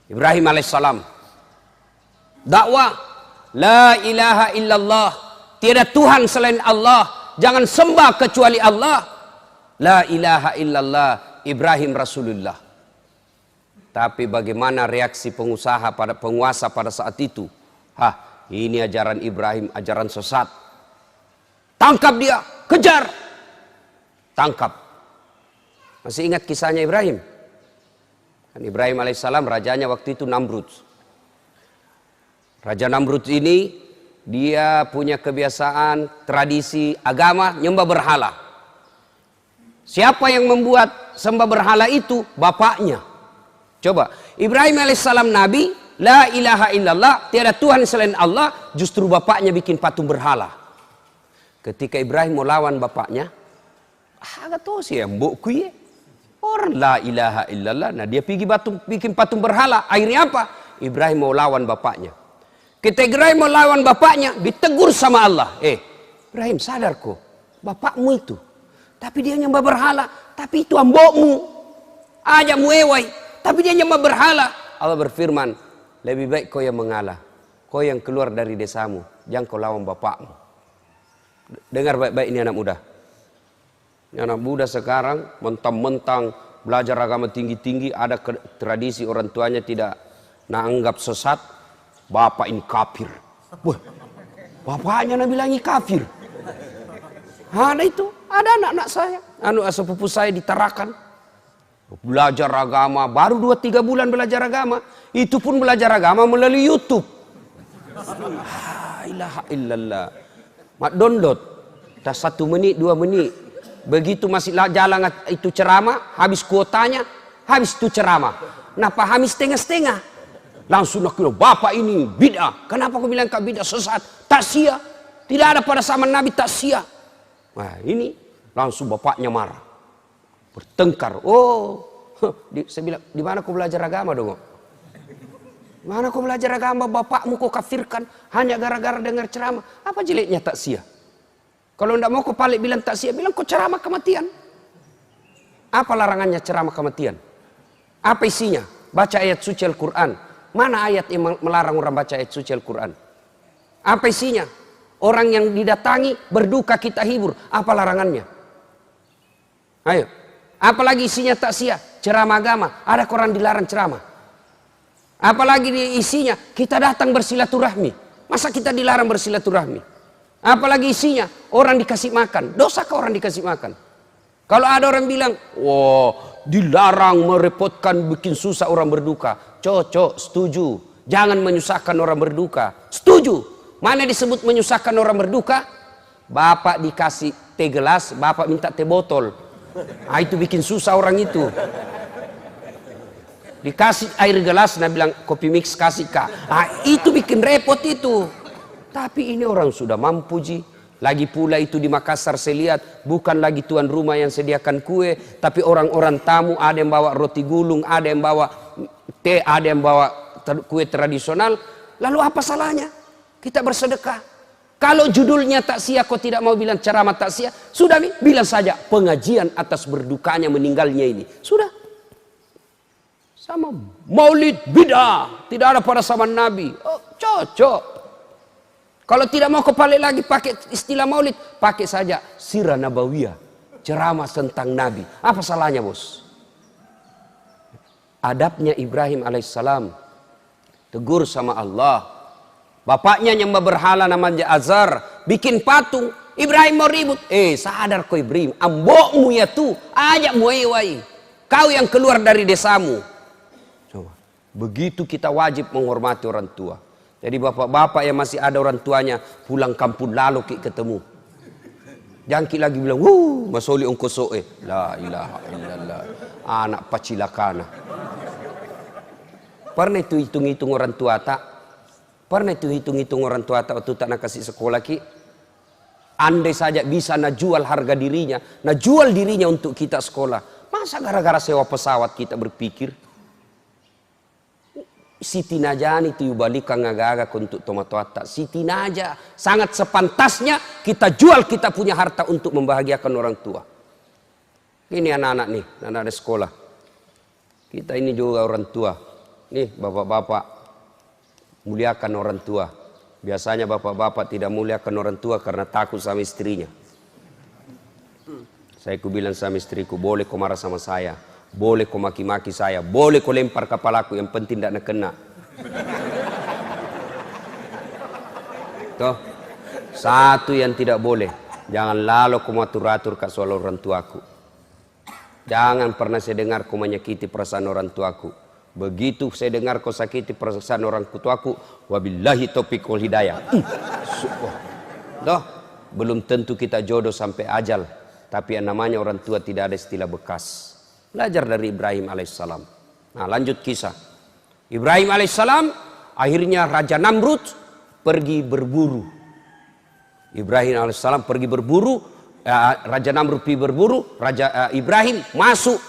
Ibrahim alaihissalam dakwah la ilaha illallah, tiada Tuhan selain Allah, jangan sembah kecuali Allah, la ilaha illallah, Ibrahim Rasulullah. Tapi bagaimana reaksi pengusaha penguasa pada saat itu? Ini ajaran Ibrahim, ajaran sesat. Tangkap dia, kejar, tangkap. Masih ingat kisahnya Ibrahim? Ibrahim alaihissalam rajanya waktu itu Namrud. Raja Namrud ini dia punya kebiasaan, tradisi, agama nyembah berhala. Siapa yang membuat sembah berhala itu? Bapaknya. Coba, Ibrahim alaihissalam nabi, la ilaha illallah, tiada Tuhan selain Allah, justru bapaknya bikin patung berhala. Ketika Ibrahim mau lawan bapaknya, agak tahu sih yang mbokku ya. Orang la ilaha illallah, nah dia pergi bikin patung berhala. Akhirnya apa? Ibrahim mau lawan bapaknya. Ketika Ibrahim mau lawan bapaknya, ditegur sama Allah. Ibrahim sadar kok, bapakmu itu. Tapi dia nyembah berhala. Tapi itu ambokmu. Ajak muewai. Tapi dia nyembah berhala. Allah berfirman, lebih baik kau yang mengalah. Kau yang keluar dari desamu. Jangan kau lawan bapakmu. Dengar baik-baik ini anak muda. Anak muda sekarang mentang-mentang belajar agama tinggi-tinggi, ada tradisi orang tuanya tidak anggap sesat, bapak ini kafir. Wah, bapaknya bilangi kafir. Ada itu, ada anak-anak saya, sepupu saya di Tarakan, belajar agama, baru 2-3 bulan belajar agama, itu pun belajar agama melalui YouTube. La ilaha illallah. Mak download, tak 1 menit 2 menit. Begitu masih jalan itu ceramah, habis kuotanya, habis itu ceramah. Nah, pahami setengah-setengah. Langsung nak bilang, bapak ini bid'ah. Kenapa aku bilang kau bid'ah, sesat? Tak sia. Tidak ada pada zaman Nabi tak sia. Nah, ini langsung bapaknya marah. Bertengkar. Saya bilang, di mana kau belajar agama dong? Mana kau belajar agama, bapakmu kau kafirkan hanya gara-gara dengar ceramah. Apa jeleknya tak sia? Kalau tidak mau kau balik bilang tak sia, bilang kau ceramah kematian. Apa larangannya ceramah kematian? Apa isinya? Baca ayat suci Al-Quran. Mana ayat yang melarang orang baca ayat suci Al-Quran? Apa isinya? Orang yang didatangi berduka kita hibur. Apa larangannya? Ayo. Apalagi isinya tak sia? Ceramah agama. Ada orang dilarang ceramah. Apalagi isinya? Kita datang bersilaturahmi. Masa kita dilarang bersilaturahmi? Apalagi isinya, orang dikasih makan. Dosakah orang dikasih makan? Kalau ada orang bilang, dilarang merepotkan, bikin susah orang berduka. Cocok, setuju. Jangan menyusahkan orang berduka. Setuju. Mana disebut menyusahkan orang berduka? Bapak dikasih teh gelas, bapak minta teh botol. Itu bikin susah orang itu. Dikasih air gelas, nah bilang kopi mix kasih kak. Itu bikin repot itu. Tapi ini orang sudah mampu ji. Lagi pula itu di Makassar saya lihat bukan lagi tuan rumah yang sediakan kue, tapi orang-orang tamu, ada yang bawa roti gulung, ada yang bawa teh, ada yang bawa kue tradisional. Lalu apa salahnya? Kita bersedekah. Kalau judulnya tak sia, kau tidak mau bilang ceramah tak sia, sudah bilang saja pengajian atas berdukanya meninggalnya ini. Sudah. Sama maulid bid'ah, tidak ada pada zaman Nabi. Cocok. Kalau tidak mau kepalik lagi pakai istilah maulid, pakai saja sirah nabawiyah, ceramah tentang Nabi. Apa salahnya bos? Adabnya Ibrahim alaihissalam, tegur sama Allah. Bapaknya nyembah berhala namanya Azar, bikin patung. Ibrahim mau ribut. Sadar kau Ibrahim, ambokmu ya tuh, ajak muewai. Kau yang keluar dari desamu. Coba, begitu kita wajib menghormati orang tua. Jadi bapak-bapak yang masih ada orang tuanya pulang kampung lalu ketemu. Jangan lagi bilang, masoli ongko soe. La ilaha illallah. Anak pacilakana. Pernah itu hitung-hitung orang tua tak? Pernah itu hitung-hitung orang tua tak waktu tak nak kasih sekolah ki? Andai saja bisa nak jual harga dirinya, nak jual dirinya untuk kita sekolah. Masa gara-gara sewa pesawat kita berpikir? Siti Najani itu balikan ngagaga untuk tomat-tomat. Siti Naja sangat sepantasnya kita jual kita punya harta untuk membahagiakan orang tua. Ini anak-anak nih, anak-anak sekolah. Kita ini juga orang tua. Nih bapak-bapak, muliakan orang tua. Biasanya bapak-bapak tidak muliakan orang tua karena takut sama istrinya. Saya bilang sama istriku, boleh kau marah sama saya, boleh kau maki-maki saya, boleh kau lempar kepalaku, yang penting tidak kena. Toh, satu yang tidak boleh, jangan lalu kau atur-atur ke soal orang tuaku. Jangan pernah saya dengar kau menyakiti perasaan orang tuaku. Begitu saya dengar kau sakiti perasaan orang tuaku, wabillahi taufiq wal hidayah. Toh, belum tentu kita jodoh sampai ajal, tapi yang namanya orang tua tidak ada istilah bekas. Belajar dari Ibrahim alaihissalam. Nah, lanjut kisah. Ibrahim alaihissalam akhirnya Raja Namrud pergi berburu. Ibrahim alaihissalam pergi berburu. Raja Namrud pergi berburu, Raja Ibrahim masuk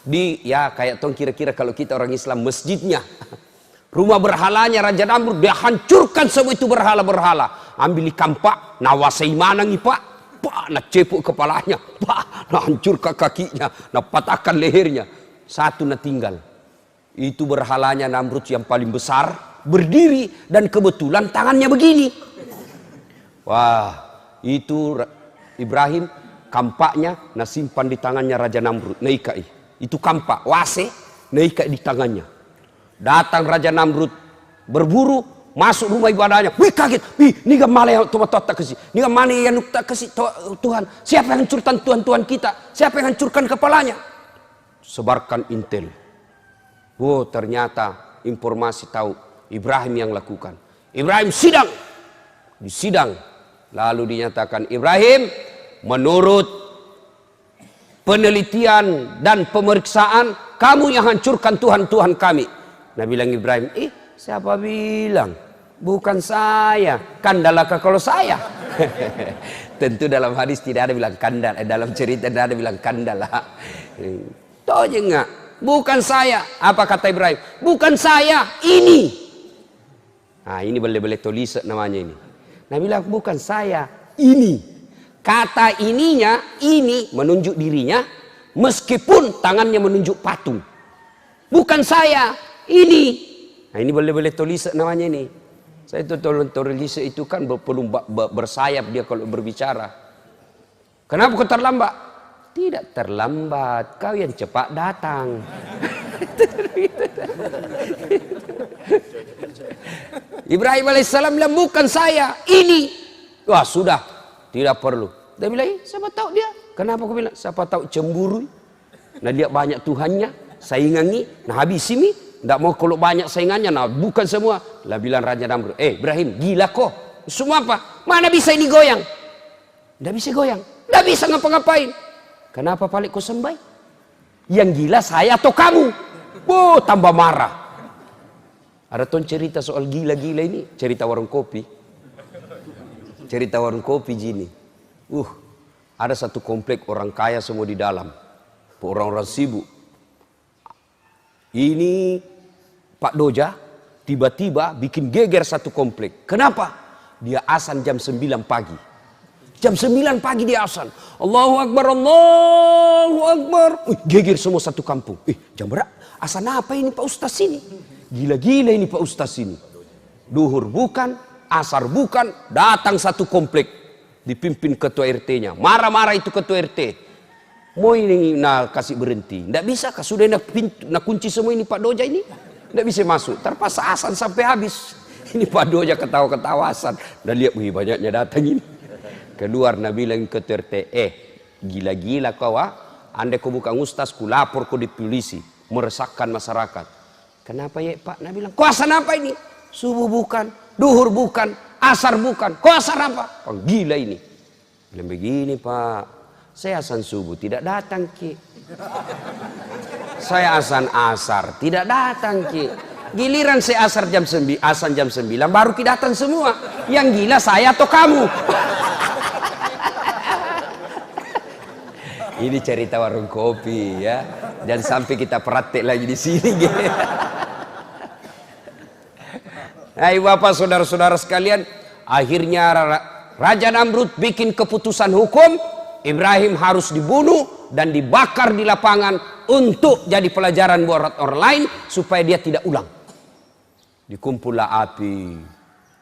di, ya kayak tong kira-kira kalau kita orang Islam, masjidnya. Rumah berhalanya Raja Namrud, dia hancurkan semua itu berhala-berhala. Ambil kampak, nawasai manang pak, nak cepuk kepalanya, nak hancurkan kakinya, nak patahkan lehernya. Satu nak tinggal. Itu berhalanya Namrud yang paling besar, berdiri dan kebetulan tangannya begini. Wah, itu Ibrahim kampaknya nah simpan di tangannya Raja Namrud, naikai. Itu kampak wase naikai di tangannya. Datang Raja Namrud berburu masuk rumah ibadahnya. Wih kaget, ni gamale yang tak kasih, ni gamane yang tak kasih Tuhan. Siapa yang hancurkan Tuhan kita? Siapa yang hancurkan kepalanya? Sebarkan intel. Oh ternyata informasi tahu Ibrahim yang lakukan. Ibrahim sidang, disidang. Lalu dinyatakan, Ibrahim, menurut penelitian dan pemeriksaan, kamu yang hancurkan Tuhan-Tuhan kami. Nah bilang Ibrahim, siapa bilang? Bukan saya. Kandalakah kalau saya? Tentu dalam hadis tidak ada bilang kandal. Dalam cerita tidak ada bilang kandal. Tahu aja enggak? Bukan saya. Apa kata Ibrahim? Bukan saya, ini. Nah ini boleh-boleh tulis namanya ini. Nah bilang bukan saya, ini. Kata ininya, ini menunjuk dirinya, meskipun tangannya menunjuk patung. Bukan saya, ini. Nah ini boleh-boleh tulis namanya ini. Saya itu tulis itu kan perlu bersayap dia kalau berbicara. Kenapa kau terlambat? Tidak terlambat, kau yang cepat datang. Ibrahim alaihissalam bilang bukan saya, ini. Wah sudah, tidak perlu. Dia bilang, siapa tahu dia. Kenapa aku bilang? Siapa tahu cemburu. Nah dia banyak Tuhannya, saingannya. Nah habis ini, tidak mau kalau banyak saingannya. Nah bukan semua. Lah bilang Raja Namrud, Ibrahim gila kok. Semua apa? Mana bisa ini goyang? Tidak bisa goyang. Tidak bisa ngapa-ngapain. Kenapa balik kau sembah? Yang gila saya atau kamu? Oh tambah marah. Ada ton cerita soal gila-gila ini, cerita warung kopi. Cerita warung kopi gini. Ada satu komplek orang kaya semua di dalam. Orang-orang sibuk. Ini Pak Doja tiba-tiba bikin geger satu komplek. Kenapa? Dia azan jam 9 pagi. Jam 9 pagi dia azan. Allahu Akbar, Allahu Akbar. Geger semua satu kampung. Jam berapa? Azan apa ini Pak Ustaz ini? Gila-gila ini Pak Ustaz ini. Duhur bukan, asar bukan, datang satu komplek dipimpin ketua RT-nya. Marah-marah itu ketua RT. Mau ini kasih berhenti. Tidak bisa kah sudah nak kunci semua ini Pak Doja ini? Tidak bisa masuk. Terpaksa asan sampai habis. Ini Pak Doja ketawa-ketawa asan. Dan lihat banyaknya datang ini. Keluar Nabi bilang ketua RT, gila-gila kau andai kau bukan ustaz, ku lapor kau di polisi, meresahkan masyarakat. Kenapa ya Pak? Nabi bilang, kau asar apa ini? Subuh bukan, duhur bukan, asar bukan. Kau asar apa? Oh, gila ini. Bilang begini Pak, saya asan subuh tidak datang Ki. Saya asan asar tidak datang Ki. Giliran saya asar jam 9, asan jam 9 baru Ki datang semua. Yang gila saya atau kamu? Ini cerita warung kopi ya. Jangan sampai kita praktek lagi di sini. Hai Bapak saudara-saudara sekalian, akhirnya Raja Namrud bikin keputusan hukum, Ibrahim harus dibunuh dan dibakar di lapangan untuk jadi pelajaran buat orang lain supaya dia tidak ulang. Dikumpullah api,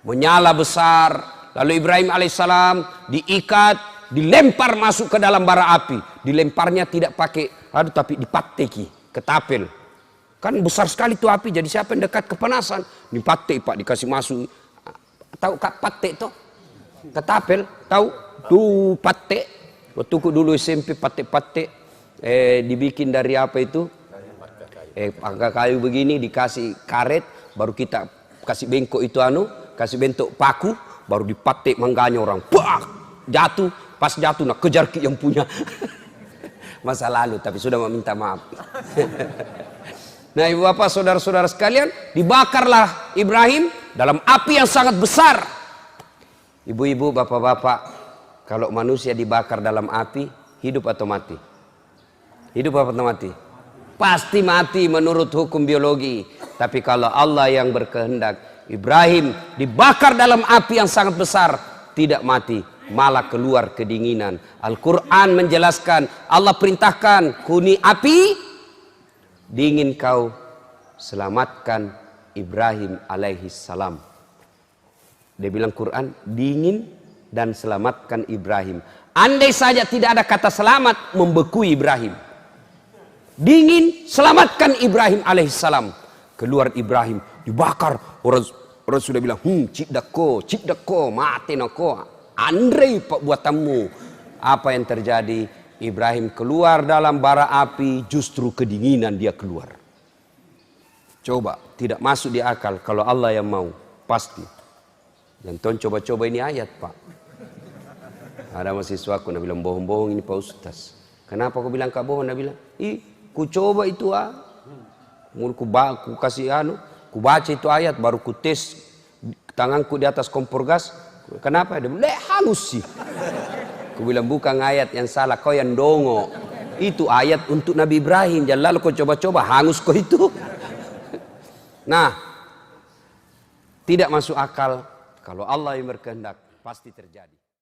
menyala besar. Lalu Ibrahim alaihissalam diikat, dilempar masuk ke dalam bara api. Dilemparnya tidak pakai tapi dipateki, ketapel. Kan besar sekali tuh api, jadi siapa yang dekat kepanasan? Dipatek Pak, dikasih masuk. Tahu Kak patek tuh? Ketapel, tahu? Tuh patek. Waktu dulu SMP patek-patek. Dibikin dari apa itu? Pakai kayu begini, dikasih karet, baru kita kasih bengkok itu kasih bentuk paku, baru dipatek mangganya orang. Bah, jatuh, pas jatuh, nah kejar yang punya. Masa lalu, tapi sudah meminta maaf. Nah, ibu bapak, saudara-saudara sekalian, dibakarlah Ibrahim dalam api yang sangat besar. Ibu-ibu, bapak-bapak, kalau manusia dibakar dalam api, hidup atau mati? Hidup atau mati? Pasti mati menurut hukum biologi. Tapi kalau Allah yang berkehendak, Ibrahim dibakar dalam api yang sangat besar, tidak mati, malah keluar kedinginan. Al-Quran menjelaskan, Allah perintahkan, kuni api, dingin kau, selamatkan Ibrahim alaihi salam. Dia bilang Quran, dingin dan selamatkan Ibrahim. Andai saja tidak ada kata selamat, membekui Ibrahim. Dingin, selamatkan Ibrahim alaihissalam. Keluar Ibrahim, dibakar. Orang sudah bilang, cikdako, mati nako. Andre pak buatanmu. Apa yang terjadi? Ibrahim keluar dalam bara api, justru kedinginan dia keluar. Coba, tidak masuk di akal. Kalau Allah yang mau, pasti. Jangan coba-coba ini ayat Pak. Ada mahasiswa aku, nak bilang bohong-bohong ini Pak Ustaz. Kenapa aku bilang kak bohong? Nak bilang, ku coba itu ku kasih ku baca itu ayat, baru ku tes tanganku di atas kompor gas. Kenapa? Dia bilang, halus sih. Ku bilang bukan ayat yang salah, kau yang dongo. Itu ayat untuk Nabi Ibrahim. Jangan lalu kau coba-coba, hangus kau itu. Nah, tidak masuk akal. Kalau Allah yang berkehendak, pasti terjadi.